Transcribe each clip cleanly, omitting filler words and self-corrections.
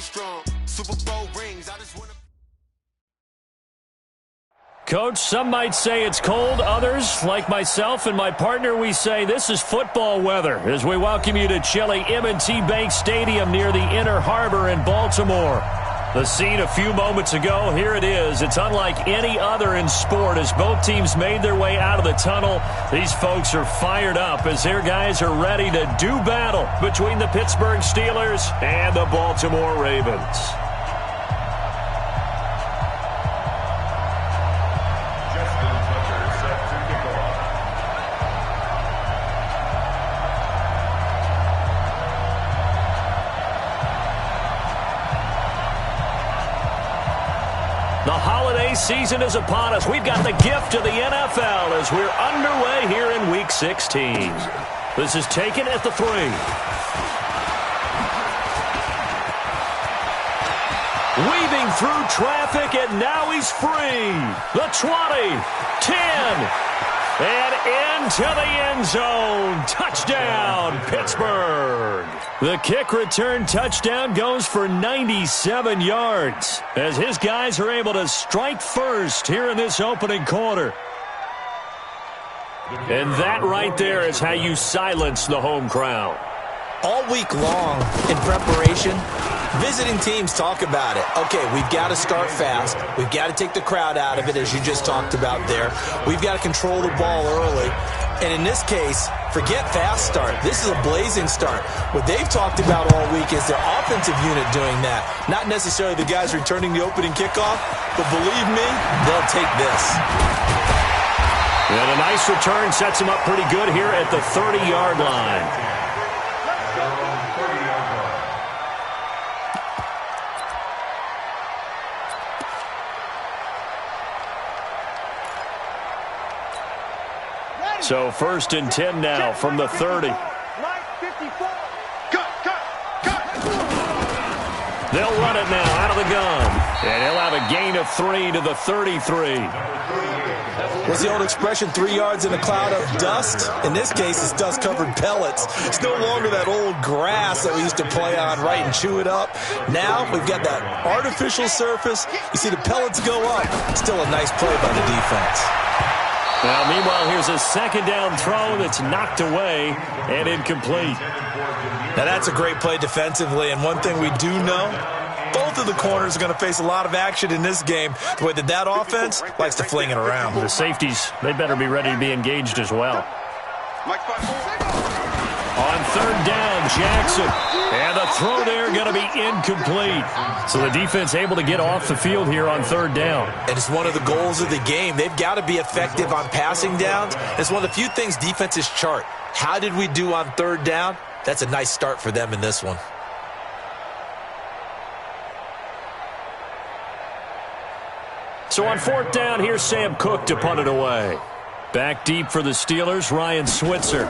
strong. Super Bowl rings, I just want to... Coach, some might say it's cold. Others, like myself and my partner, we say this is football weather as we welcome you to chilly M&T Bank Stadium near the Inner Harbor in Baltimore. The scene a few moments ago, here it is. It's unlike any other in sport as both teams made their way out of the tunnel. These folks are fired up as their guys are ready to do battle between the Pittsburgh Steelers and the Baltimore Ravens. The holiday season is upon us. We've got the gift of the NFL as we're underway here in Week 16. This is taken at the 3. Weaving through traffic, and now he's free. The 20, 10, and into the end zone. Touchdown, Pittsburgh. The kick return touchdown goes for 97 yards as his guys are able to strike first here in this opening quarter. And that right there is how you silence the home crowd. All week long in preparation, visiting teams talk about it. Okay, we've got to start fast. We've got to take the crowd out of it, as you just talked about there. We've got to control the ball early. And in this case, forget fast start. This is a blazing start. What they've talked about all week is their offensive unit doing that. Not necessarily the guys returning the opening kickoff, but believe me, they'll take this. And a nice return sets him up pretty good here at the 30-yard line. So 1st and 10 now from the 30. They'll run it now out of the gun. And he'll have a gain of 3 to the 33. What's the old expression, 3 yards in a cloud of dust? In this case, it's dust-covered pellets. It's no longer that old grass that we used to play on, right, and chew it up. Now we've got that artificial surface. You see the pellets go up. Still a nice play by the defense. Now, meanwhile, here's a second down throw that's knocked away and incomplete. Now, that's a great play defensively, and one thing we do know, both of the corners are going to face a lot of action in this game, the way that offense likes to fling it around. The safeties, they better be ready to be engaged as well. On 3rd down, Jackson. And the throw there going to be incomplete. So the defense able to get off the field here on 3rd down. And it's one of the goals of the game. They've got to be effective on passing downs. It's one of the few things defenses chart. How did we do on 3rd down? That's a nice start for them in this one. So on 4th down, here's Sam Cook to punt it away. Back deep for the Steelers, Ryan Switzer.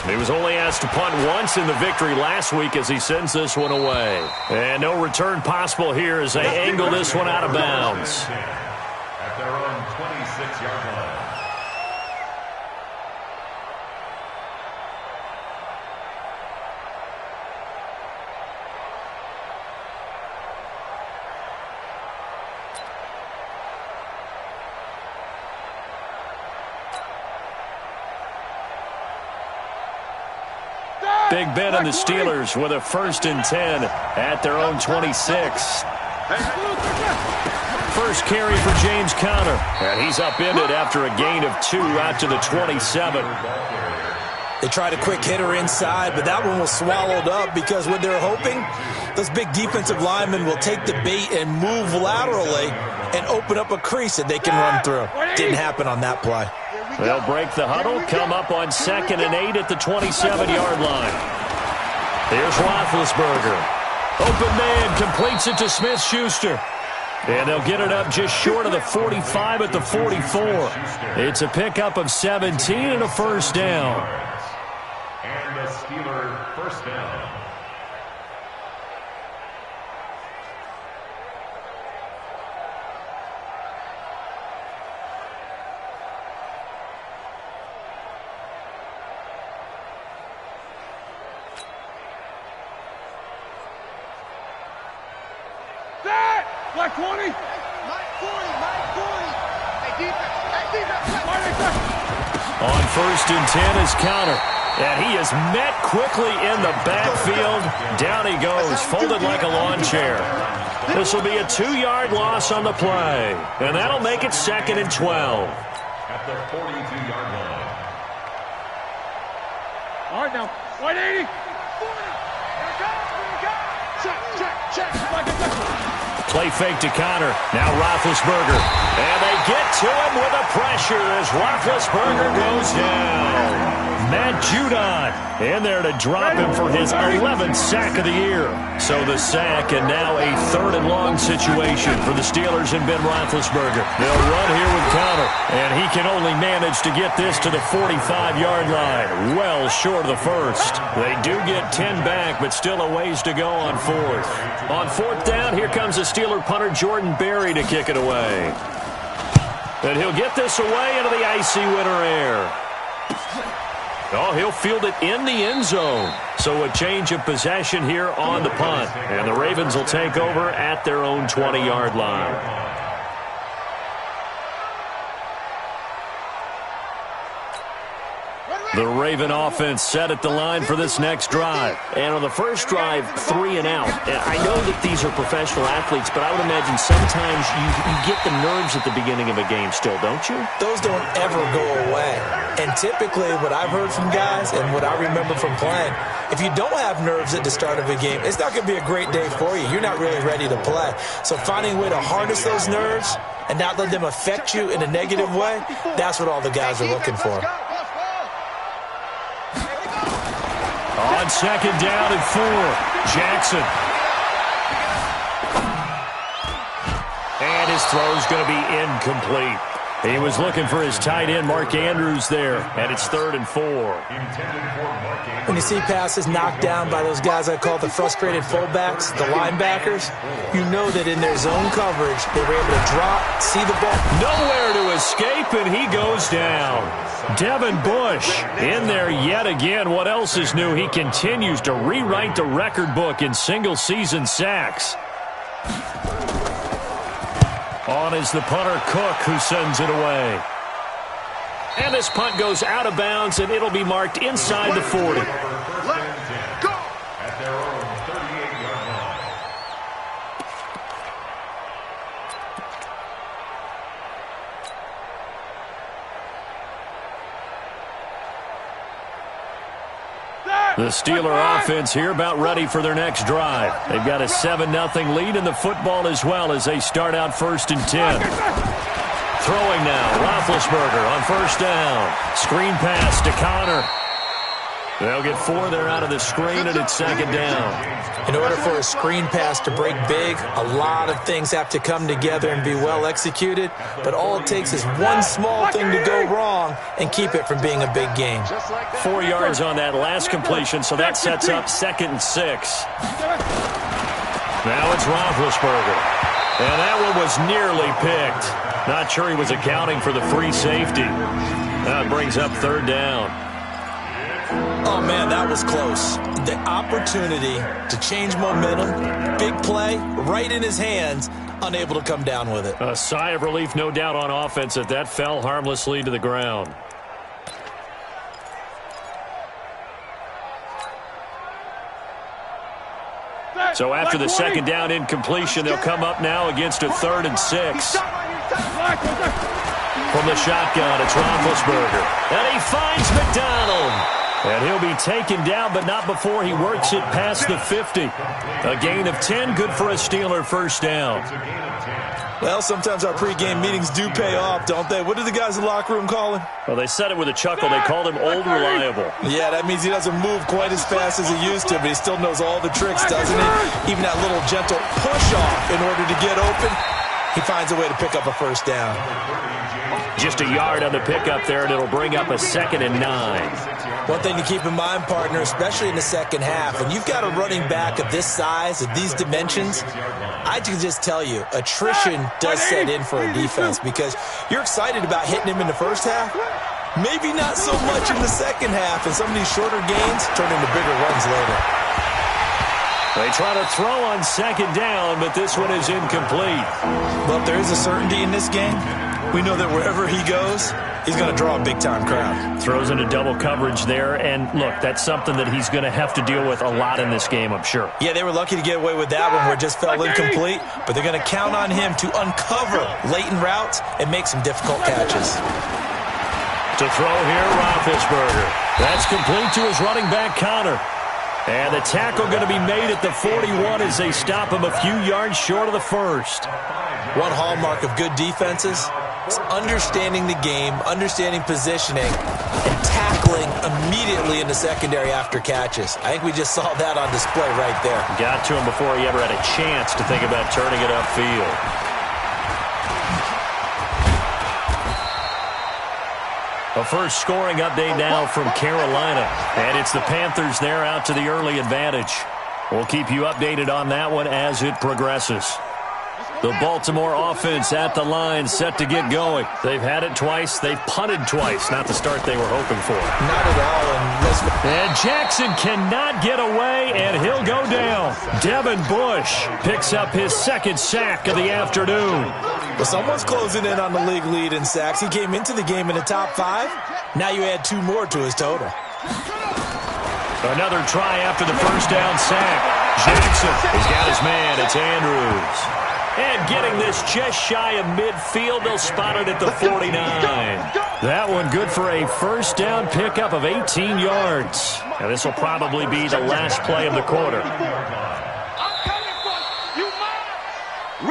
He was only asked to punt once in the victory last week as he sends this one away. And no return possible here as they angle this one out of bounds. At their own 26-yard line. Big Ben and the Steelers with a 1st and 10 at their own 26. First carry for James Conner. And he's upended after a gain of 2 out to the 27. They tried a quick hitter inside, but that one was swallowed up because what they're hoping, those big defensive linemen will take the bait and move laterally and open up a crease that they can run through. Didn't happen on that play. They'll break the huddle, come up on 2nd and 8 at the 27-yard line. Here's Roethlisberger. Open man completes it to Smith-Schuster. And they'll get it up just short of the 45 at the 44. It's a pickup of 17 and a 1st down. And a Steeler 1st down. Black 20. Mike 40. Hey, defense. On 1st and 10 is counter. And he is met quickly in the backfield. Down he goes, folded like a lawn chair. This will be a 2-yard loss on the play. And that'll make it 2nd and 12. At the 42-yard line. All right, now. 180. 40. Check. Play fake to Connor. Now Roethlisberger. And they get to him with a pressure as Roethlisberger goes down. Matt Judon in there to drop him for his 11th sack of the year. So the sack and now a 3rd and long situation for the Steelers and Ben Roethlisberger. They'll run here with Connor, and he can only manage to get this to the 45-yard line. Well short of the first. They do get 10 back, but still a ways to go on 4th. On 4th down, here comes the Steeler punter Jordan Berry to kick it away. And he'll get this away into the icy winter air. Oh, he'll field it in the end zone. So a change of possession here on the punt. And the Ravens will take over at their own 20-yard line. The Raven offense set at the line for this next drive. And on the first drive, 3 and out. And I know that these are professional athletes, but I would imagine sometimes you get the nerves at the beginning of a game still, don't you? Those don't ever go away. And typically what I've heard from guys and what I remember from playing, if you don't have nerves at the start of a game, it's not going to be a great day for you. You're not really ready to play. So finding a way to harness those nerves and not let them affect you in a negative way, that's what all the guys are looking for. On 2nd down and 4, Jackson. And his throw's going to be incomplete. He was looking for his tight end, Mark Andrews, there, and it's 3rd and 4. When you see passes knocked down by those guys I call the frustrated fullbacks, the linebackers, you know that in their zone coverage, they were able to drop, see the ball. Nowhere to escape, and he goes down. Devin Bush in there yet again. What else is new? He continues to rewrite the record book in single-season sacks. On is the punter, Cook, who sends it away. And this punt goes out of bounds, and it'll be marked inside the 40. At their own 38-yard line. The Steeler offense here about ready for their next drive. They've got a 7-0 lead in the football as well as they start out 1st and 10. Throwing now, Roethlisberger on 1st down. Screen pass to Connor. They'll get 4 there out of the screen, and it's 2nd down. In order for a screen pass to break big, a lot of things have to come together and be well executed, but all it takes is one small thing to go wrong and keep it from being a big game. 4 yards on that last completion, so that sets up 2nd and 6. Now it's Roethlisberger. And that one was nearly picked. Not sure he was accounting for the free safety. That brings up 3rd down. Oh, man, that was close. The opportunity to change momentum, big play, right in his hands, unable to come down with it. A sigh of relief, no doubt, on offense if that fell harmlessly to the ground. So after the 2nd down incompletion, they'll come up now against a 3rd and 6. From the shotgun, it's Roethlisberger. And he finds McDonald. And he'll be taken down, but not before he works it past the 50. A gain of 10, good for a Steeler 1st down. Well, sometimes our pregame meetings do pay off, don't they? What do the guys in the locker room call him? Well, they said it with a chuckle. They called him Old Reliable. Yeah, that means he doesn't move quite as fast as he used to, but he still knows all the tricks, doesn't he? Even that little gentle push-off in order to get open, he finds a way to pick up a 1st down. Just a yard on the pickup there, and it'll bring up a 2nd and 9. One thing to keep in mind, partner, especially in the second half, when you've got a running back of this size, of these dimensions, I can just tell you, attrition does set in for a defense because you're excited about hitting him in the first half. Maybe not so much in the second half, and some of these shorter gains turn into bigger runs later. They try to throw on second down, but this one is incomplete. Well, if there is a certainty in this game, we know that wherever he goes, he's going to draw a big-time crowd. Throws into double coverage there, and look, that's something that he's going to have to deal with a lot in this game, I'm sure. Yeah, they were lucky to get away with that one where it just fell incomplete, but they're going to count on him to uncover latent routes and make some difficult catches. To throw here, Roethlisberger. That's complete to his running back, Connor. And the tackle going to be made at the 41 as they stop him a few yards short of the first. One hallmark of good defenses is understanding the game, understanding positioning, and tackling immediately in the secondary after catches. I think we just saw that on display right there. Got to him before he ever had a chance to think about turning it upfield. A first scoring update now from Carolina. And it's the Panthers there out to the early advantage. We'll keep you updated on that one as it progresses. The Baltimore offense at the line, set to get going. They've had it twice. They've punted twice. Not the start they were hoping for. Not at all. And Jackson cannot get away, and he'll go down. Devin Bush picks up his second sack of the afternoon. Well, someone's closing in on the league lead in sacks. He came into the game in the top 5. Now you add 2 more to his total. Another try after the first down sack. Jackson has got his man. It's Andrews. And getting this just shy of midfield, they'll spot it at the 49. That one good for a first down pickup of 18 yards. Now this will probably be the last play of the quarter.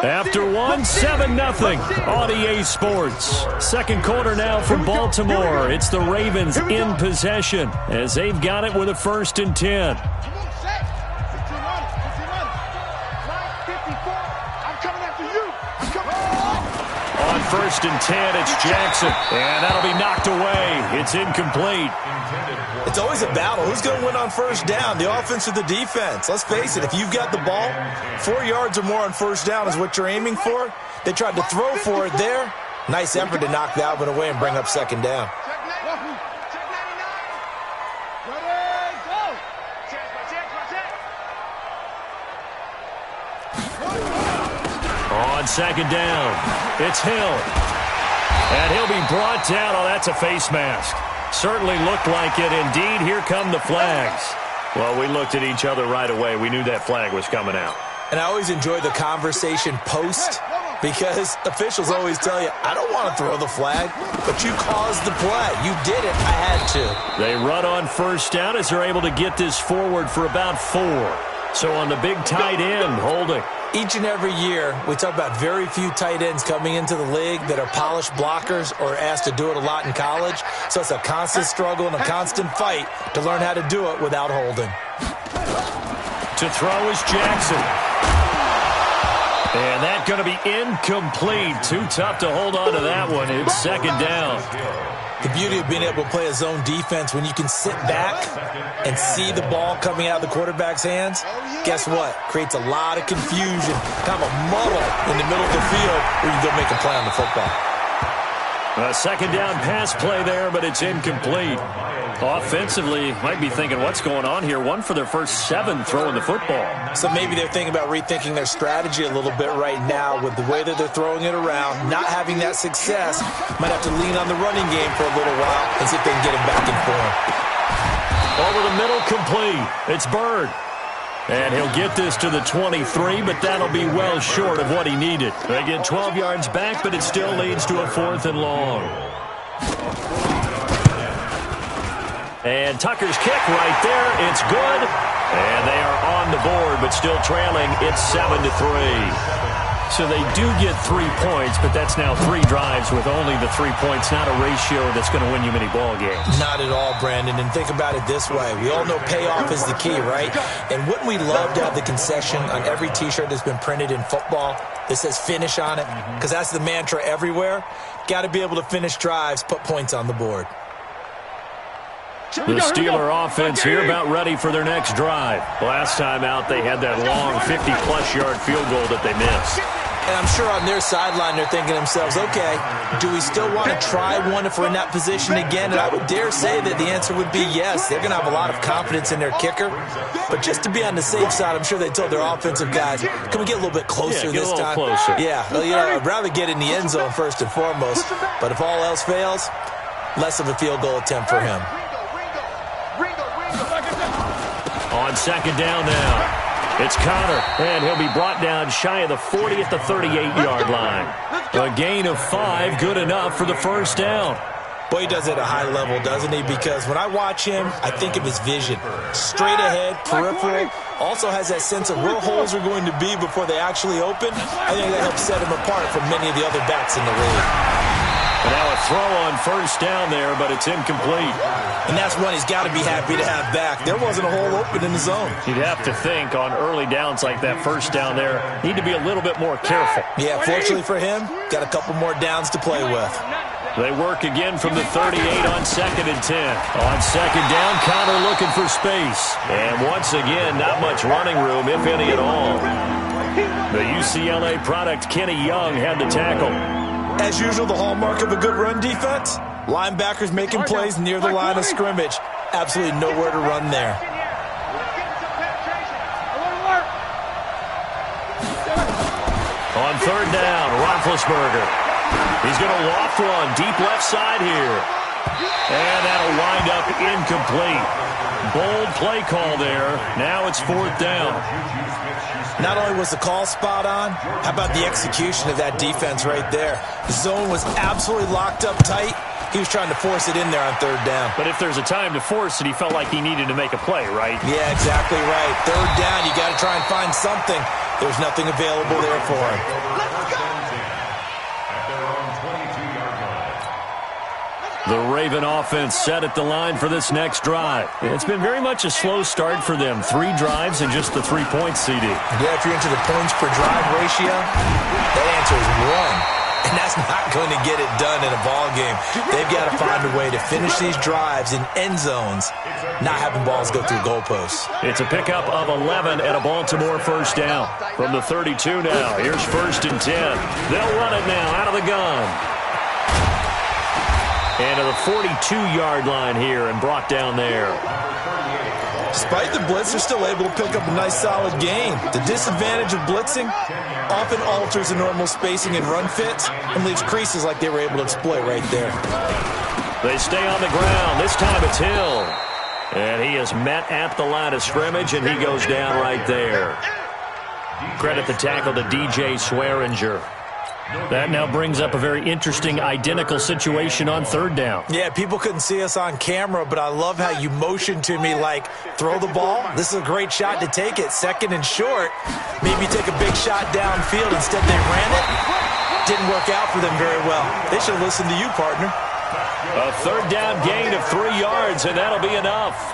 After one, 7-0 on EA Sports. Second quarter now from Baltimore. It's the Ravens in possession as they've got it with a 1st and 10. On 1st and 10, it's Jackson. And that'll be knocked away. It's incomplete. It's always a battle. Who's going to win on first down, the offense or the defense? Let's face it, if you've got the ball, 4 yards or more on first down is what you're aiming for. They tried to throw for it there. Nice effort to knock that one away and bring up second down. On second down, it's Hill. And he'll be brought down. Oh, that's a face mask. Certainly looked like it. Indeed, here come the flags. Well, we looked at each other right away. We knew that flag was coming out. And I always enjoy the conversation post because officials always tell you, I don't want to throw the flag, but you caused the play. You did it. I had to. They run on first down as they're able to get this forward for about 4. So on the big tight end, holding. Each and every year, we talk about very few tight ends coming into the league that are polished blockers or asked to do it a lot in college. So it's a constant struggle and a constant fight to learn how to do it without holding. To throw is Jackson. And that's going to be incomplete. Too tough to hold on to that one. It's second down. The beauty of being able to play a zone defense when you can sit back and see the ball coming out of the quarterback's hands, guess what? Creates a lot of confusion, kind of a muddle in the middle of the field where you can go make a play on the football. A second down pass play there, but it's incomplete. Offensively, might be thinking, what's going on here? 1 for their first 7 throwing the football. So maybe they're thinking about rethinking their strategy a little bit right now with the way that they're throwing it around, not having that success. Might have to lean on the running game for a little while and see if they can get him back in form. Over the middle, complete. It's Bird. And he'll get this to the 23, but that'll be well short of what he needed. They get 12 yards back, but it still leads to a 4th and long. And Tucker's kick right there. It's good. And they are on the board, but still trailing. It's 7-3. So they do get 3 points, but that's now 3 drives with only the 3 points. Not a ratio that's going to win you many ball games. Not at all, Brandon. And think about it this way. We all know payoff is the key, right? And wouldn't we love to have the concession on every T-shirt that's been printed in football that says finish on it? Because that's the mantra everywhere. Got to be able to finish drives, put points on the board. The Steeler offense here about ready for their next drive. Last time out, they had that long 50-plus yard field goal that they missed. And I'm sure on their sideline they're thinking to themselves, okay, do we still want to try one if we're in that position again? And I would dare say that the answer would be yes. They're going to have a lot of confidence in their kicker. But just to be on the safe side, I'm sure they told their offensive guys, can we get a little bit closer this time? Closer. Yeah, well, I'd rather get in the end zone first and foremost. But if all else fails, less of a field goal attempt for him. On second down now. It's Connor, and he'll be brought down shy of the 40 at the 38-yard line. A gain of 5, good enough for the first down. Boy, he does it at a high level, doesn't he? Because when I watch him, I think of his vision. Straight ahead, peripheral, also has that sense of where holes are going to be before they actually open. I think that helps set him apart from many of the other backs in the league. And now a throw on first down there, but it's incomplete. And that's one he's got to be happy to have back. There wasn't a hole open in the zone. You'd have to think on early downs like that first down there, need to be a little bit more careful. Yeah, fortunately for him, got a couple more downs to play with. They work again from the 38 on second and 10. On second down, Connor looking for space. And once again, not much running room, if any at all. The UCLA product, Kenny Young, had the tackle. As usual, the hallmark of a good run defense, linebackers making plays near the line of scrimmage. Absolutely nowhere to run there. On third down, Roethlisberger. He's going to loft one deep left side here. And that'll wind up incomplete. Bold play call there. Now it's fourth down. Not only was the call spot on, how about the execution of that defense right there? The zone was absolutely locked up tight. He was trying to force it in there on third down. But if there's a time to force it, he felt like he needed to make a play, right? Yeah, exactly right. Third down, you got to try and find something. There's nothing available there for him. The Raven offense set at the line for this next drive. It's been very much a slow start for them. 3 drives and just the 3 points, CD. Yeah, if you're into the points per drive ratio, that answer is 1. And that's not going to get it done in a ball game. They've got to find a way to finish these drives in end zones, not having balls go through goalposts. It's a pickup of 11 and a Baltimore first down. From the 32 now, here's first and 10. They'll run it now out of the gun. And to the 42-yard line here and brought down there. Despite the blitz, they're still able to pick up a nice solid gain. The disadvantage of blitzing often alters the normal spacing and run fits and leaves creases like they were able to exploit right there. They stay on the ground. This time it's Hill. And he is met at the line of scrimmage, and he goes down right there. Credit the tackle to DJ Swearinger. That now brings up a very interesting identical situation on third down. Yeah, people couldn't see us on camera, but I love how you motioned to me like, throw the ball. This is a great shot to take it. Second and short. Maybe take a big shot downfield. Instead, they ran it. Didn't work out for them very well. They should listen to you, partner. A third down gain of 3 yards, and that'll be enough.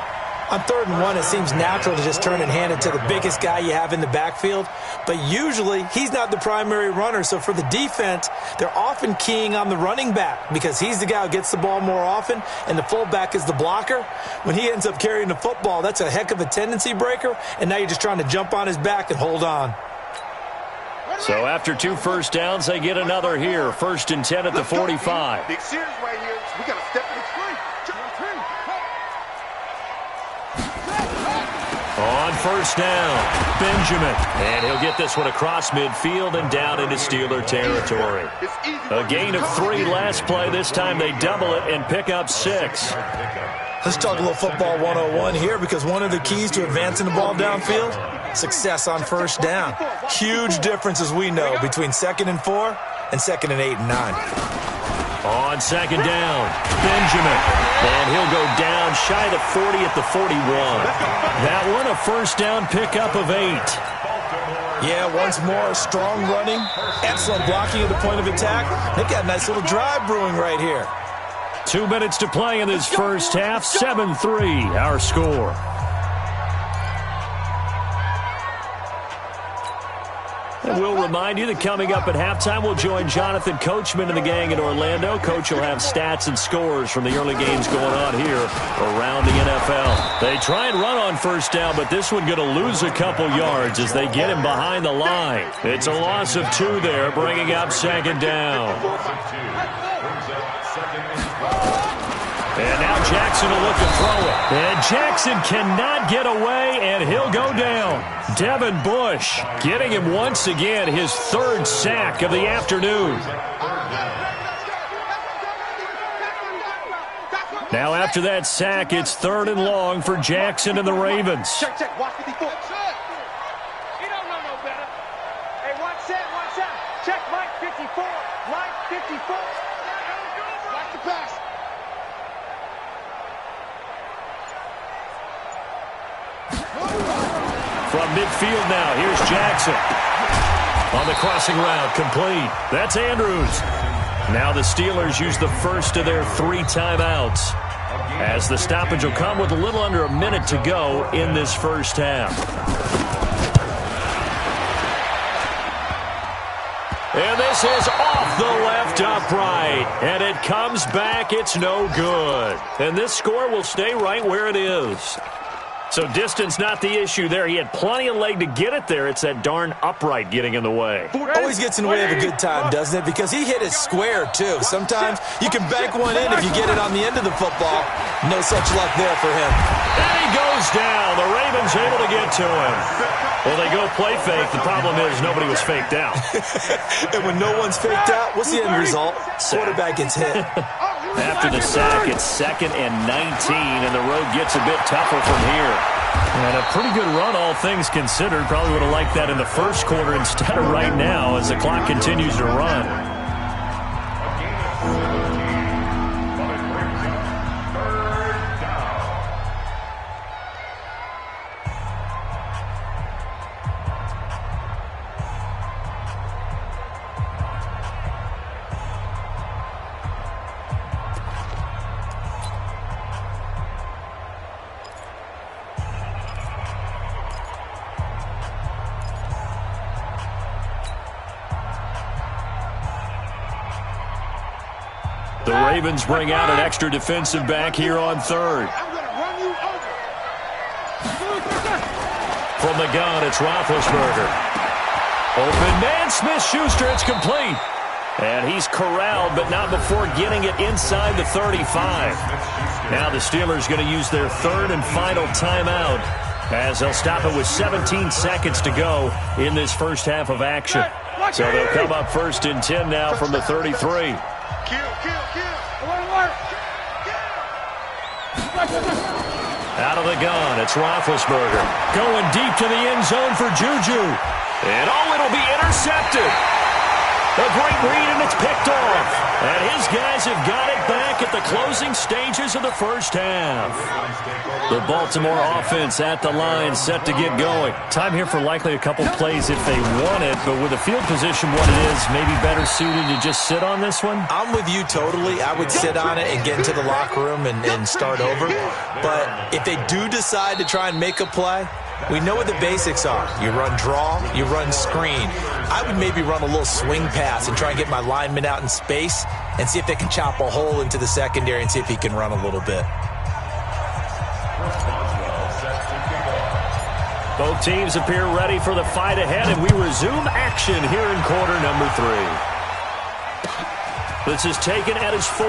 On 3rd and 1, it seems natural to just turn and hand it to the biggest guy you have in the backfield. But usually, he's not the primary runner. So for the defense, they're often keying on the running back because he's the guy who gets the ball more often, and the fullback is the blocker. When he ends up carrying the football, that's a heck of a tendency breaker, and now you're just trying to jump on his back and hold on. So after 2 first downs, they get another here. First and 10 at the 45. Big series right here. We got to step in the screen. On first down, Benjamin. And he'll get this one across midfield and down into Steeler territory. A gain of 3 last play. This time they double it and pick up 6. Let's talk a little football 101 here, because one of the keys to advancing the ball downfield, success on first down. Huge difference, as we know, between 2nd and 4 and 2nd and 8 and 9. On second down, Benjamin. And he'll go down shy of the 40 at the 41. That one a first down pickup of 8. Yeah, once more, strong running, excellent blocking at the point of attack. They've got a nice little drive brewing right here. 2 minutes to play in this first half. 7-3, our score. And we'll remind you that coming up at halftime, we'll join Jonathan Coachman and the gang in Orlando. Coach will have stats and scores from the early games going on here around the NFL. They try and run on first down, but this one going to lose a couple yards as they get him behind the line. It's a loss of 2 there, bringing up second down. And now Jackson will look to throw it. And Jackson cannot get away, and he'll go down. Devin Bush getting him once again, his 3rd sack of the afternoon. Now after that sack, it's 3rd and long for Jackson and the Ravens. Check, check. Watch 54. He don't know no better. Hey, watch that, watch that. Check Mike 54. Mike 54. Watch the pass. From midfield now, here's Jackson. On the crossing route, complete. That's Andrews. Now the Steelers use the first of their 3 timeouts, as the stoppage will come with a little under a minute to go in this first half. And this is off the left upright. And it comes back. It's no good. And this score will stay right where it is. So distance not the issue there. He had plenty of leg to get it there. It's that darn upright getting in the way. Always gets in the way of a good time, doesn't it? Because he hit it square, too. Sometimes you can bank one in if you get it on the end of the football. No such luck there for him. And he goes down. The Ravens able to get to him. Well, they go play fake. The problem is nobody was faked out. And when no one's faked out, what's the end result? Quarterback gets hit. After the sack, it's 2nd and 19, and the road gets a bit tougher from here. And a pretty good run, all things considered. Probably would have liked that in the first quarter instead of right now as the clock continues to run. The Ravens bring out an extra defensive back here on 3rd. From the gun, it's Roethlisberger. Open man, Smith-Schuster, it's complete. And he's corralled, but not before getting it inside the 35. Now the Steelers going to use their 3rd and final timeout, as they'll stop it with 17 seconds to go in this first half of action. So they'll come up 1st and 10 now from the 33. Out of the gun, it's Roethlisberger. Going deep to the end zone for Juju. And it'll be intercepted. A great read, and it's picked off. And his guys have got it back at the closing stages of the first half. The Baltimore offense at the line, set to get going. Time here for likely a couple plays if they want it, but with the field position what it is, maybe better suited to just sit on this one? I'm with you totally. I would sit on it and get into the locker room and start over. But if they do decide to try and make a play, we know what the basics are. You run draw, you run screen. I would maybe run a little swing pass and try and get my lineman out in space and see if they can chop a hole into the secondary and see if he can run a little bit. Both teams appear ready for the fight ahead, and we resume action here in quarter number 3. This is taken at his 4.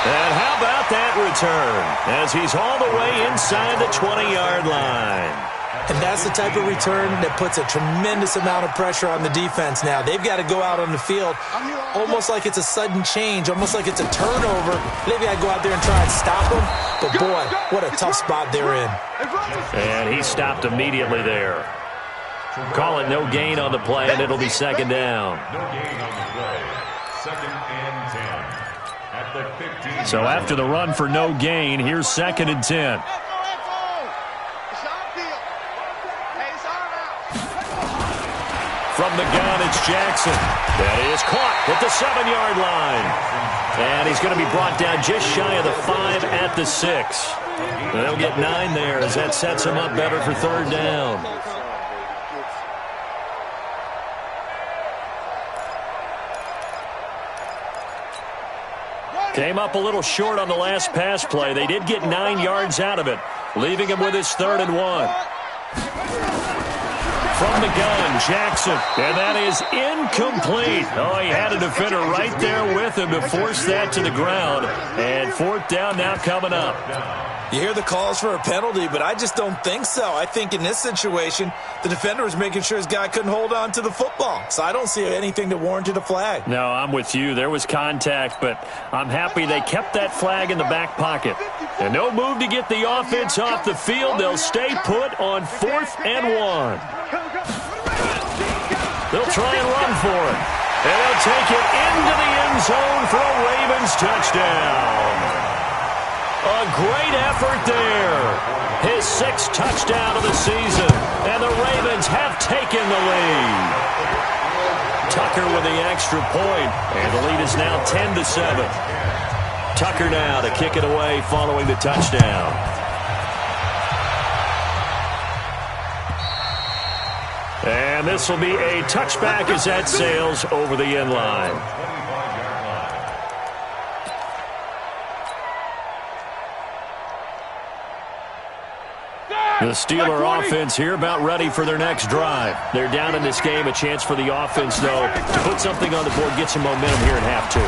And how about that return as he's all the way inside the 20-yard line. And that's the type of return that puts a tremendous amount of pressure on the defense now. They've got to go out on the field almost like it's a sudden change, almost like it's a turnover. They've got to go out there and try and stop them. But, boy, what a tough spot they're in. And he stopped immediately there. Call it no gain on the play, and it'll be second down. No gain on the play. 2nd and 10. At the 15. So after the run for no gain, here's 2nd and 10. From the gun, it's Jackson. That is caught at the 7-yard line. And he's going to be brought down just shy of the 5 at the 6. They'll get 9 there as that sets him up better for third down. Came up a little short on the last pass play. They did get 9 yards out of it, leaving him with his 3rd and 1. From the gun, Jackson, and that is incomplete. Oh, he had a defender right there with him to force that to the ground. And 4th down now coming up. You hear the calls for a penalty, but I just don't think so. I think in this situation, the defender was making sure his guy couldn't hold on to the football. So I don't see anything that warranted a flag. No, I'm with you. There was contact, but I'm happy they kept that flag in the back pocket. And no move to get the offense off the field. They'll stay put on 4th and 1. They'll try and run for it. And they'll take it into the end zone for a Ravens touchdown. A great effort there. His 6th touchdown of the season. And the Ravens have taken the lead. Tucker with the extra point. And the lead is now 10-7. Tucker now to kick it away following the touchdown. And this will be a touchback as that sails over the end line. The Steeler offense here about ready for their next drive. They're down in this game. A chance for the offense, though, to put something on the board, get some momentum here in half 2.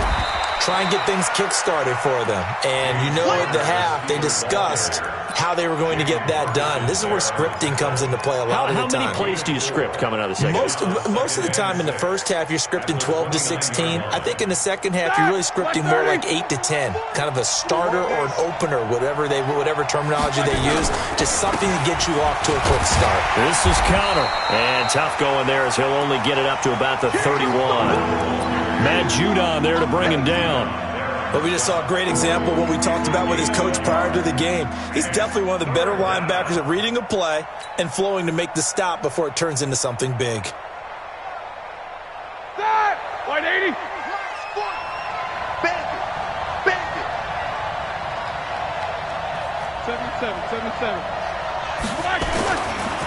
Try and get things kick-started for them. And you know at the half, they discussed how they were going to get that done. This is where scripting comes into play a lot of the time. How many plays do you script coming out of the second half? Most of the time in the first half, you're scripting 12 to 16. I think in the second half, you're really scripting more like 8 to 10. Kind of a starter or an opener, whatever terminology they use. Just something to get you off to a quick start. This is Connor. And tough going there as he'll only get it up to about the 31. Matt Judon there to bring him down. But we just saw a great example of what we talked about with his coach prior to the game. He's definitely one of the better linebackers at reading a play and flowing to make the stop before it turns into something big. White 80. Bend it. 77.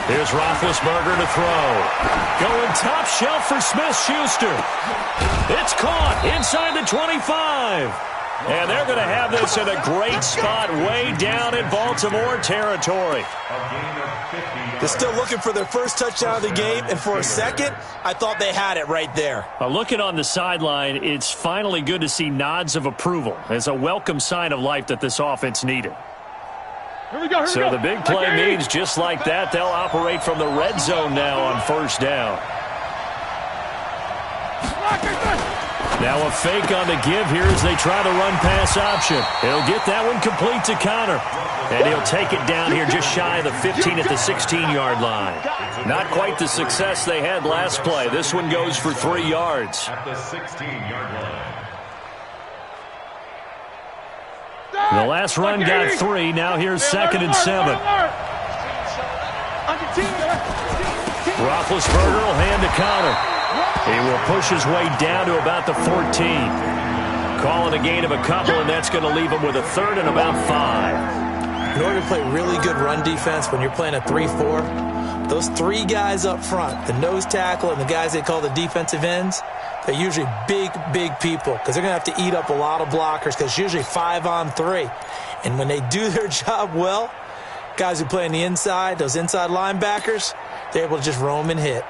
Here's Roethlisberger to throw. Going top shelf for Smith-Schuster. It's caught inside the 25. And they're going to have this in a great spot way down in Baltimore territory. They're still looking for their first touchdown of the game, and for a second, I thought they had it right there. Looking on the sideline, it's finally good to see nods of approval as a welcome sign of life that this offense needed. So the big play means just like that, they'll operate from the red zone now on 1st down. Now a fake on the give here as they try the run-pass option. He'll get that one complete to Connor. And he'll take it down here just shy of the 15 at the 16-yard line. Not quite the success they had last play. This one goes for 3 yards. At the 16-yard line. The last run got 3. Now here's 2nd and 7. Roethlisberger will hand to Connor. He will push his way down to about the 14. Calling a gain of a couple, and that's going to leave him with a 3rd and about 5. In order to play really good run defense when you're playing a 3-4, those 3 guys up front, the nose tackle and the guys they call the defensive ends, they're usually big people because they're going to have to eat up a lot of blockers because it's usually 5-on-3. And when they do their job well, guys who play on the inside, those inside linebackers, they're able to just roam and hit.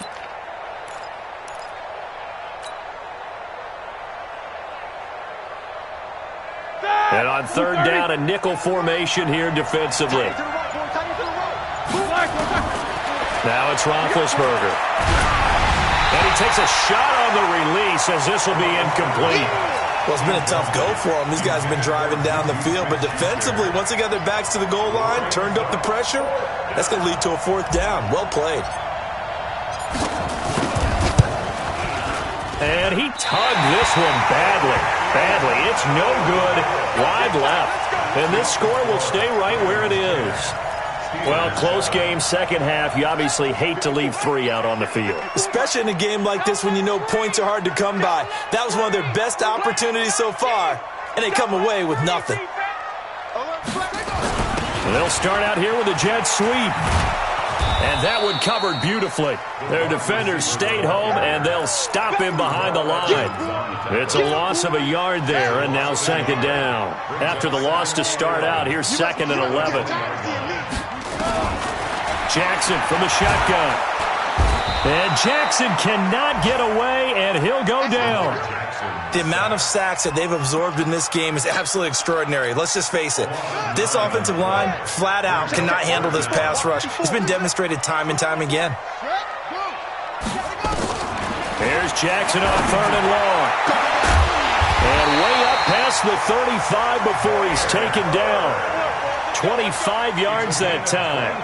And on 3rd down, a nickel formation here defensively. Now it's Roethlisberger. And he takes a shot on the release as this will be incomplete. Well, it's been a tough go for them. These guys have been driving down the field. But defensively, once they got their backs to the goal line, turned up the pressure, that's going to lead to a 4th down. Well played. And he tugged this one badly. It's no good. Wide left. And this score will stay right where it is. Well, close game, second half. You obviously hate to leave 3 out on the field. Especially in a game like this when you know points are hard to come by. That was one of their best opportunities so far, and they come away with nothing. They'll start out here with a jet sweep. And that one covered beautifully. Their defenders stayed home, and they'll stop him behind the line. It's a loss of a yard there, and now second down. After the loss to start out, here's 2nd and 11. Jackson from the shotgun. And Jackson cannot get away, and he'll go down. The amount of sacks that they've absorbed in this game is absolutely extraordinary. Let's just face it. This offensive line, flat out, cannot handle this pass rush. It's been demonstrated time and time again. Here's Jackson on 3rd and long. And way up past the 35 before he's taken down. 25 yards that time.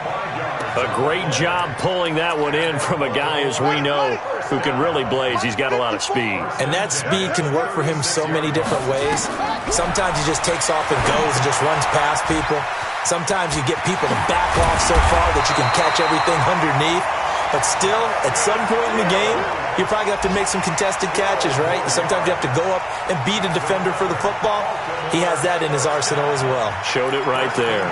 A great job pulling that one in from a guy, as we know, who can really blaze. He's got a lot of speed. And that speed can work for him so many different ways. Sometimes he just takes off and goes and just runs past people. Sometimes you get people to back off so far that you can catch everything underneath. But still, at some point in the game, you probably have to make some contested catches, right? Sometimes you have to go up and beat a defender for the football. He has that in his arsenal as well. Showed it right there.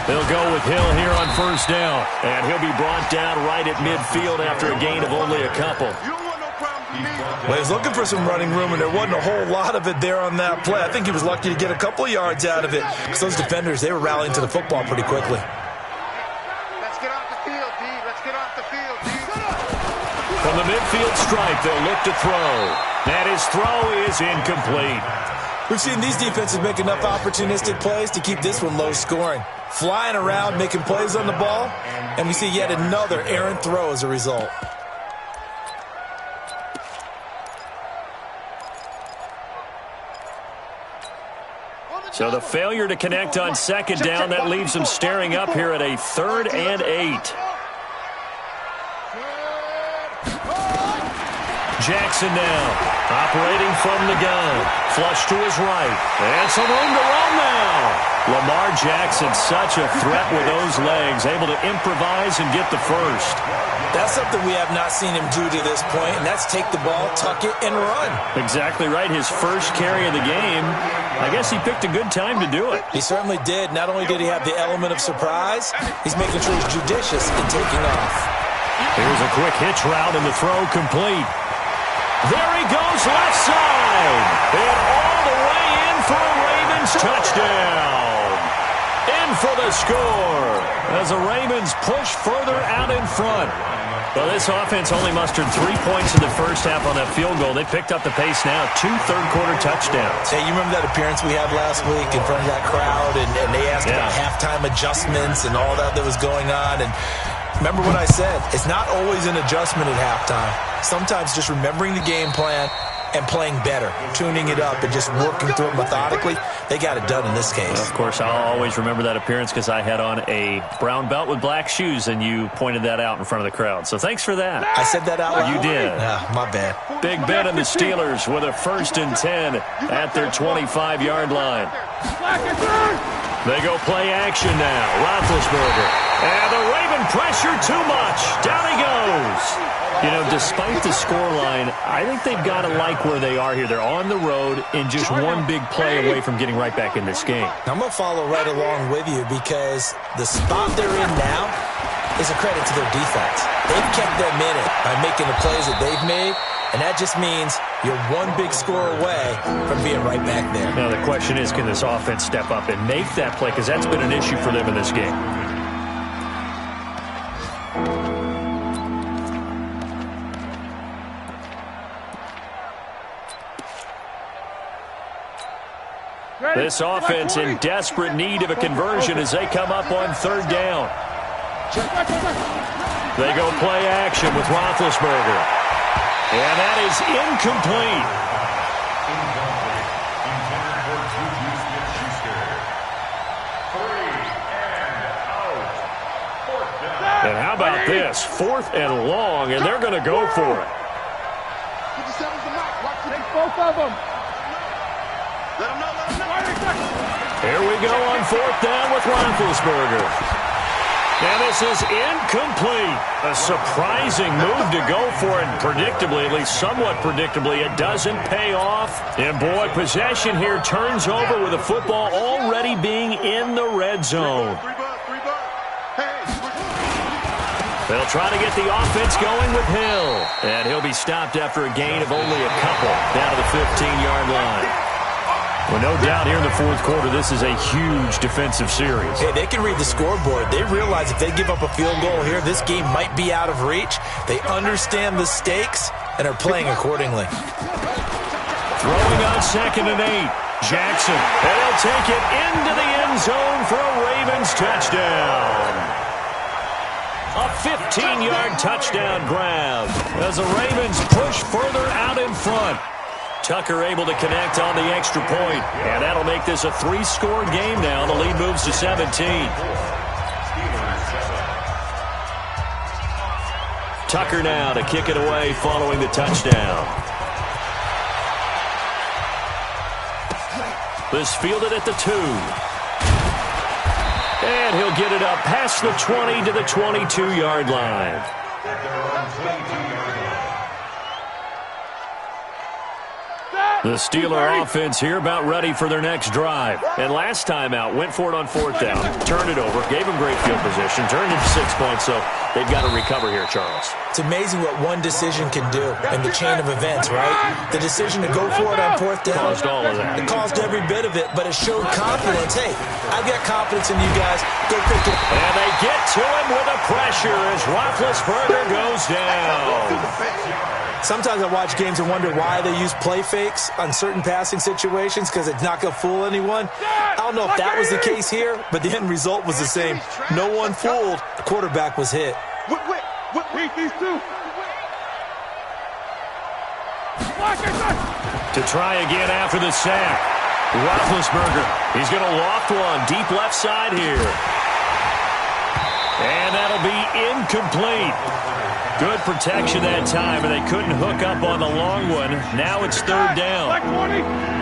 They'll go with Hill here on 1st down. And he'll be brought down right at midfield after a gain of only a couple. Well, he was looking for some running room, and there wasn't a whole lot of it there on that play. I think he was lucky to get a couple of yards out of it, because those defenders, they were rallying to the football pretty quickly. Let's get off the field, D. Let's get off the field, D. From the midfield stripe, they'll look to throw. And his throw is incomplete. We've seen these defenses make enough opportunistic plays to keep this one low scoring. Flying around, making plays on the ball, and we see yet another errant throw as a result. So the failure to connect on 2nd down, that leaves them staring up here at a 3rd and 8. Jackson now, operating from the gun. Flush to his right. And some room to run now. Lamar Jackson, such a threat with those legs, able to improvise and get the first. That's something we have not seen him do to this point, and that's take the ball, tuck it, and run. Exactly right. His first carry of the game. I guess he picked a good time to do it. He certainly did. Not only did he have the element of surprise, he's making sure he's judicious in taking off. Here's a quick hitch route, and the throw complete. There he goes, left side. And all the way in for a Ravens touchdown. In for the score as the Ravens push further out in front. Well, this offense only mustered 3 points in the first half on that field goal. They picked up the pace now, 2 third-quarter touchdowns. Hey, you remember that appearance we had last week in front of that crowd, and they asked about halftime adjustments and all that was going on, and remember what I said. It's not always an adjustment at halftime. Sometimes just remembering the game plan and playing better, tuning it up and just working through it methodically. They got it done in this case. Of course, I'll always remember that appearance because I had on a brown belt with black shoes, and you pointed that out in front of the crowd. So thanks for that. I said that out loud? You did. My bad. Big Ben and the Steelers with a 1st and 10 at their 25-yard line. They go play action now. Roethlisberger. And the Raven pressure too much. Down he goes. You know, despite the scoreline, I think they've got to like where they are here. They're on the road and just one big play away from getting right back in this game. I'm going to follow right along with you because the spot they're in now is a credit to their defense. They've kept them in it by making the plays that they've made, and that just means you're one big score away from being right back there. Now, the question is, can this offense step up and make that play? Because that's been an issue for them in this game. This offense in desperate need of a conversion as they come up on 3rd down. They go play action with Roethlisberger. And that is incomplete. And how about this? 4th and long, and they're going to go for it. Take both of them. Here we go on 4th down with Roethlisberger. And this is incomplete. A surprising move to go for it. Predictably, at least somewhat predictably, it doesn't pay off. And, boy, possession here turns over with the football already being in the red zone. They'll try to get the offense going with Hill. And he'll be stopped after a gain of only a couple down to the 15-yard line. Well, no doubt here in the fourth quarter, this is a huge defensive series. Hey, they can read the scoreboard. They realize if they give up a field goal here, this game might be out of reach. They understand the stakes and are playing accordingly. Throwing on 2nd and 8. Jackson. And he'll take it into the end zone for a Ravens touchdown. A 15-yard touchdown grab as the Ravens push further out in front. Tucker able to connect on the extra point, and that'll make this a 3-score game now. The lead moves to 17. Tucker now to kick it away following the touchdown. This fielded at the 2. And he'll get it up past the 20 to the 22-yard line. The Steeler offense here about ready for their next drive. And last time out, went for it on 4th down, turned it over, gave them great field position, turned into 6 points, so they've got to recover here, Charles. It's amazing what one decision can do in the chain of events, right? The decision to go for it on 4th down. Caused all of that. It caused every bit of it, but it showed confidence. Hey, I've got confidence in you guys. Go pick it. And they get to him with the pressure as Roethlisberger goes down. Sometimes I watch games and wonder why they use play fakes on certain passing situations because it's not going to fool anyone. I don't know if that was the case here, but the end result was the same. No one fooled. The quarterback was hit. Read these two. To try again after the sack. Roethlisberger. He's going to loft one deep left side here. And that'll be incomplete. Good protection that time, and they couldn't hook up on the long one. Now it's 3rd down.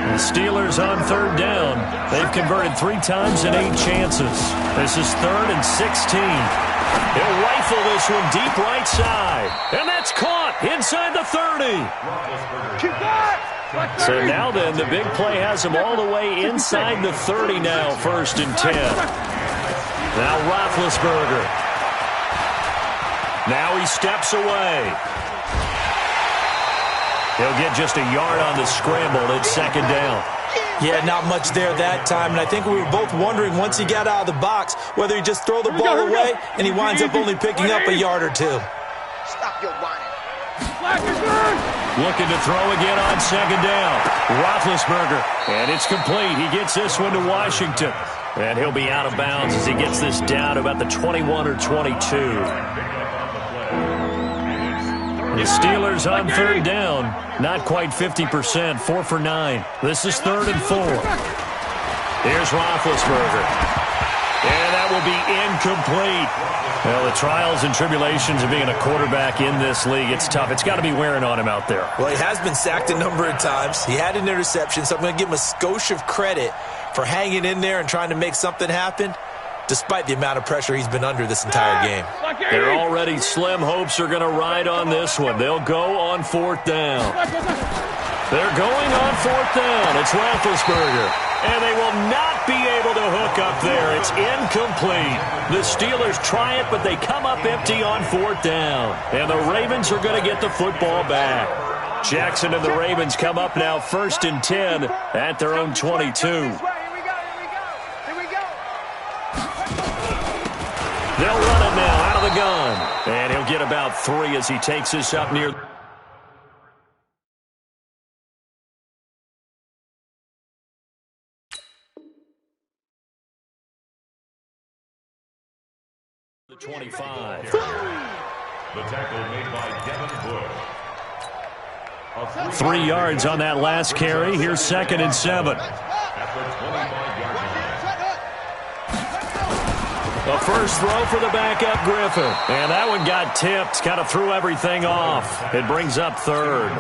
The Steelers on 3rd down. They've converted 3 times in 8 chances. This is 3rd and 16. He'll rifle this one deep right side. And that's caught inside the 30. So now then, the big play has him all the way inside the 30 now, 1st and 10. Now Roethlisberger. Now he steps away. He'll get just a yard on the scramble. It's 2nd down. Yeah, not much there that time, and I think we were both wondering once he got out of the box whether he just throw the ball away and he winds up only picking up a yard or 2. Stop your whining. Looking to throw again on 2nd down. Roethlisberger, and it's complete. He gets this one to Washington. And he'll be out of bounds as he gets this down to about the 21 or 22. The Steelers on 3rd down. Not quite 50%. 4 for 9. This is 3rd and 4. Here's Roethlisberger. And that will be incomplete. Well, the trials and tribulations of being a quarterback in this league, it's tough. It's got to be wearing on him out there. Well, he has been sacked a number of times. He had an interception, so I'm going to give him a skosh of credit for hanging in there and trying to make something happen, despite the amount of pressure he's been under this entire game. Their already slim hopes are going to ride on this one. They'll go on 4th down. They're going on 4th down. It's Roethlisberger. And they will not be able to hook up there. It's incomplete. The Steelers try it, but they come up empty on 4th down. And the Ravens are going to get the football back. Jackson and the Ravens come up now 1st and 10 at their own 22. They'll run it now out of the gun. And he'll get about 3 as he takes this up near the 25. The tackle made by Devin Bush. 3 yards on that last carry. Here's 2nd and 7. At the 25-yard line. The first throw for the backup Griffin. And that one got tipped. Kind of threw everything off. It brings up 3rd.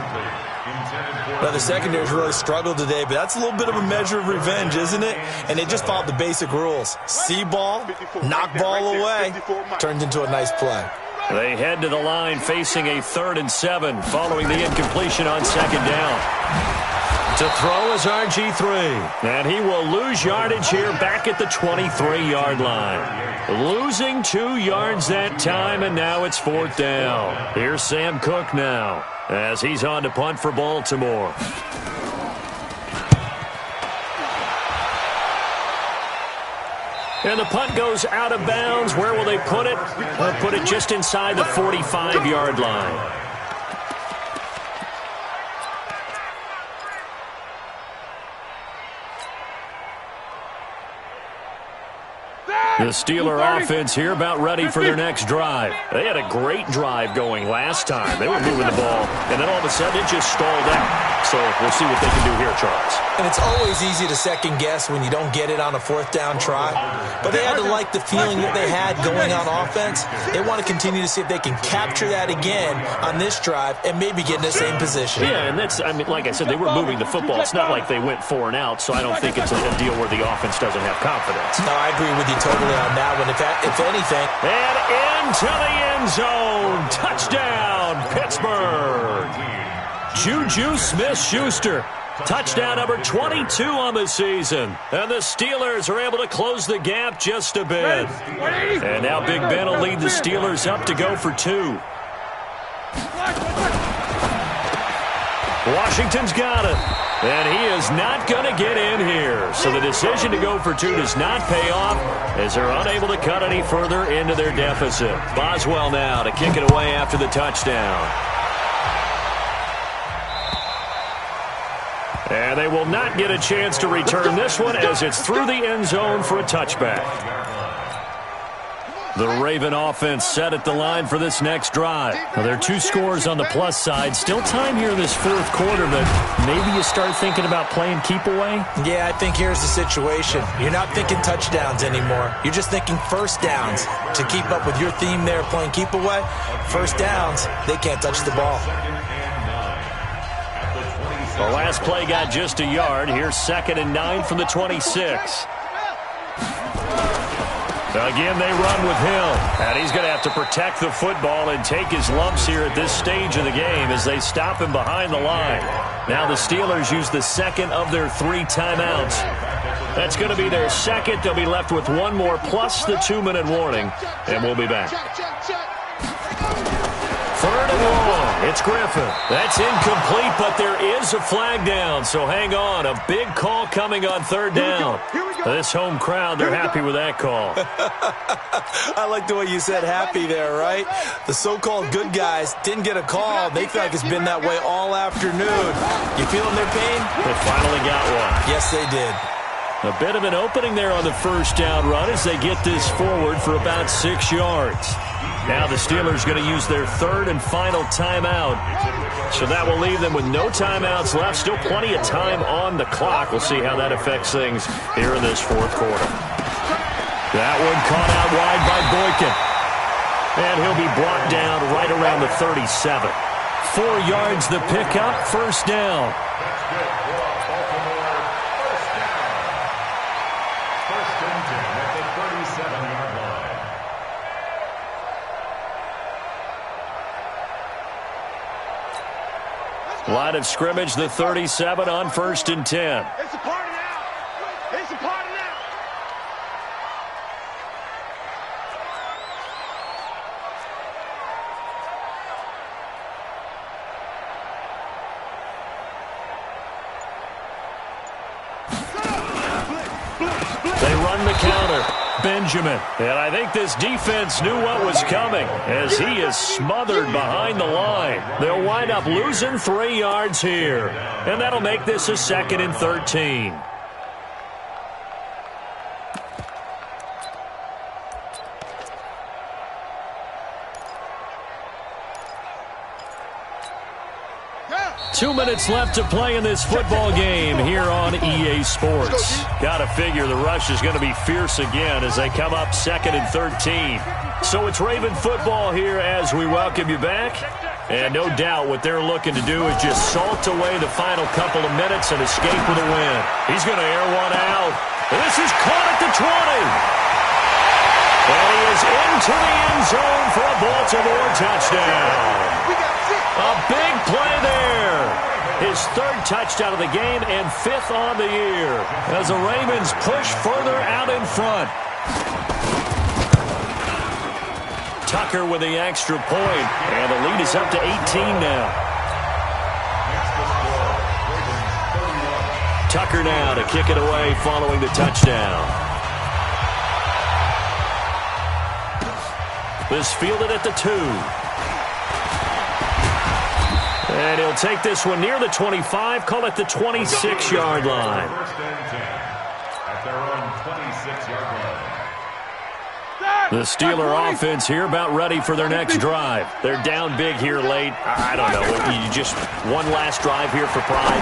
Well, the secondary's really struggled today, but that's a little bit of a measure of revenge, isn't it? And they just followed the basic rules. See ball, knock ball away, turned into a nice play. They head to the line facing a 3rd and 7 following the incompletion on 2nd down. To throw is RG3, and he will lose yardage here back at the 23-yard line. Losing 2 yards that time, and now it's 4th down. Here's Sam Cook now as he's on to punt for Baltimore. And the punt goes out of bounds. Where will they put it? They'll put it just inside the 45-yard line. The Steeler offense here about ready for their next drive. They had a great drive going last time. They were moving the ball, and then all of a sudden it just stalled out. So we'll see what they can do here, Charles. And it's always easy to second guess when you don't get it on a 4th down try. But they had to like the feeling that they had going on offense. They want to continue to see if they can capture that again on this drive and maybe get in the same position. Yeah, and that's, I mean, like I said, they were moving the football. It's not like they went 4 and out, so I don't think it's a deal where the offense doesn't have confidence. No, I agree with you totally on that one. If anything. And into the end zone. Touchdown, Pittsburgh. Juju Smith-Schuster. Touchdown number 22 on the season. And the Steelers are able to close the gap just a bit. And now Big Ben will lead the Steelers up to go for 2. Washington's got it. And he is not going to get in here. So the decision to go for 2 does not pay off as they're unable to cut any further into their deficit. Boswell now to kick it away after the touchdown. And they will not get a chance to return this one as it's through the end zone for a touchback. The Raven offense set at the line for this next drive. Now, there are 2 scores on the plus side. Still time here in this 4th quarter, but maybe you start thinking about playing keep away? Yeah, I think here's the situation. You're not thinking touchdowns anymore. You're just thinking first downs. To keep up with your theme there, playing keep away, first downs, they can't touch the ball. The last play got just a yard. Here's 2nd and 9 from the 26. Again, they run with Hill. And he's going to have to protect the football and take his lumps here at this stage of the game as they stop him behind the line. Now the Steelers use the 2nd of their 3 timeouts. That's going to be their 2nd. They'll be left with 1 more plus the 2-minute warning. And we'll be back. 3rd and long. It's Griffin. That's incomplete, but there is a flag down. So hang on. A big call coming on 3rd down. This home crowd, they're happy with that call. I like the way you said happy there, right? The so-called good guys didn't get a call. They feel like it's been that way all afternoon. You feeling their pain? They finally got one. Yes, they did. A bit of an opening there on the 1st down run as they get this forward for about 6 yards. Now the Steelers going to use their 3rd and final timeout. So that will leave them with no timeouts left. Still plenty of time on the clock. We'll see how that affects things here in this 4th quarter. That one caught out wide by Boykin. And he'll be brought down right around the 37. 4 yards the pickup, 1st down. Line of scrimmage, the 37 on 1st and 10. It's a party now. It's a party now. They run the counter. Benjamin. And I think this defense knew what was coming as he is smothered behind the line. They'll wind up losing 3 yards here. And that'll make this a 2nd and 13. Two minutes left to play in this football game here on EA Sports. Got to figure the rush is going to be fierce again as they come up 2nd and 13. So it's Raven football here as we welcome you back. And no doubt what they're looking to do is just salt away the final couple of minutes and escape with a win. He's going to air one out. This is caught at the 20. And he is into the end zone for a Baltimore touchdown. A big play there. His third touchdown of the game and fifth on the year as the Ravens push further out in front. Tucker with the extra point, and the lead is up to 18 now. Tucker now to kick it away following the touchdown. This fielded at the 2. And he'll take this one near the 25, call it the 26-yard line. First and 10 at their own 26-yard line. The Steeler offense here about ready for their next drive. They're down big here late. I don't know. You just one last drive here for pride.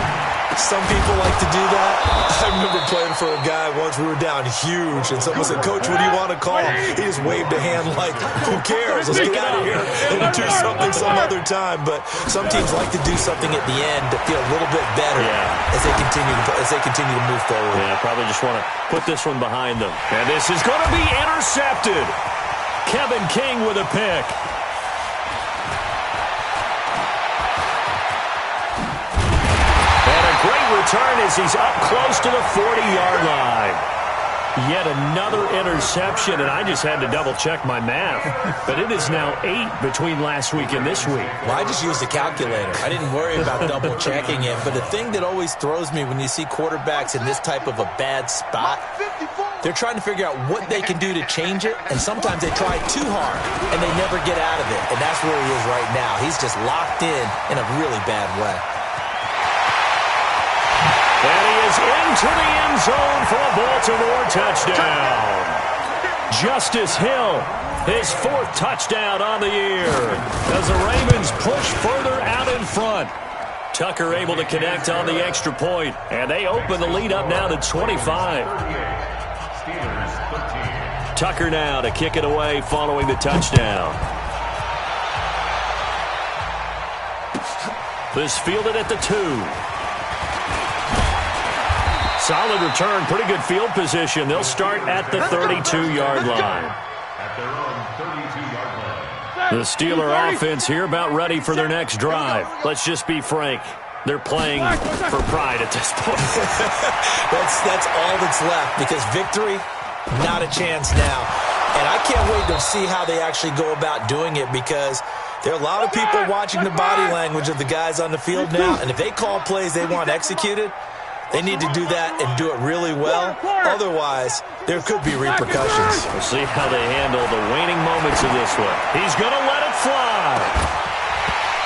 Some people like to do that. I remember playing for a guy once. We were down huge, and someone said, "Coach, what do you want to call?" He just waved a hand like, "Who cares? Let's get out of here and do something some other time." But some teams like to do something at the end to feel a little bit better as they continue to move forward. Yeah, probably just want to put this one behind them. And this is going to be intercepted. Kevin King with a pick. Return as he's up close to the 40-yard line. Yet another interception, and I just had to double-check my math. But it is now 8 between last week and this week. Well, I just used a calculator. I didn't worry about double-checking it. But the thing that always throws me when you see quarterbacks in this type of a bad spot, they're trying to figure out what they can do to change it, and sometimes they try too hard, and they never get out of it. And that's where he is right now. He's just locked in a really bad way. And he is into the end zone for a Baltimore touchdown. Justice Hill, his 4th touchdown on the year as the Ravens push further out in front. Tucker able to connect on the extra point, and they open the lead up now to 25. Tucker now to kick it away following the touchdown. This fielded at the 2. Solid return, pretty good field position. They'll start at the 32-yard line. At their own 32-yard line. The Steeler offense here about ready for their next drive. Let's just be frank. They're playing for pride at this point. That's all that's left, because victory, not a chance now. And I can't wait to see how they actually go about doing it, because there are a lot of people watching the body language of the guys on the field now, and if they call plays they want executed, they need to do that and do it really well. Otherwise, there could be repercussions. We'll see how they handle the waning moments of this one. He's going to let it fly.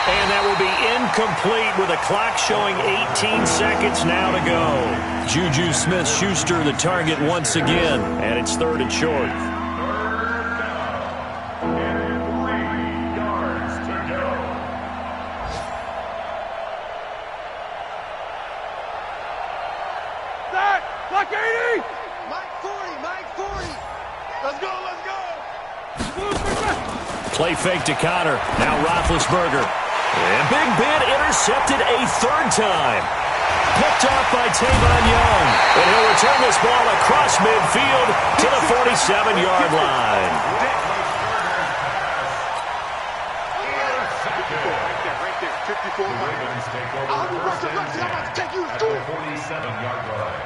And that will be incomplete with a clock showing 18 seconds now to go. Juju Smith-Schuster the target once again, and it's 3rd and short. Like 80! Mike 40! Let's go! Play fake to Connor. Now Roethlisberger. And Big Ben intercepted a 3rd time. Picked off by Tavon Young. And he'll return this ball across midfield to the 47-yard line. Right there. 54. The Ravens take over first and 10 at the 47-yard line.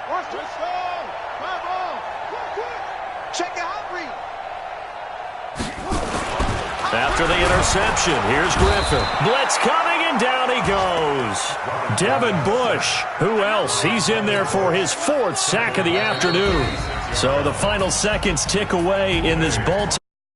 Watch this ball. My ball. Check out read. After the interception, here's Griffin. Blitz coming, and down he goes. Devin Bush. Who else? He's in there for his 4th sack of the afternoon. So the final seconds tick away in this Baltimore.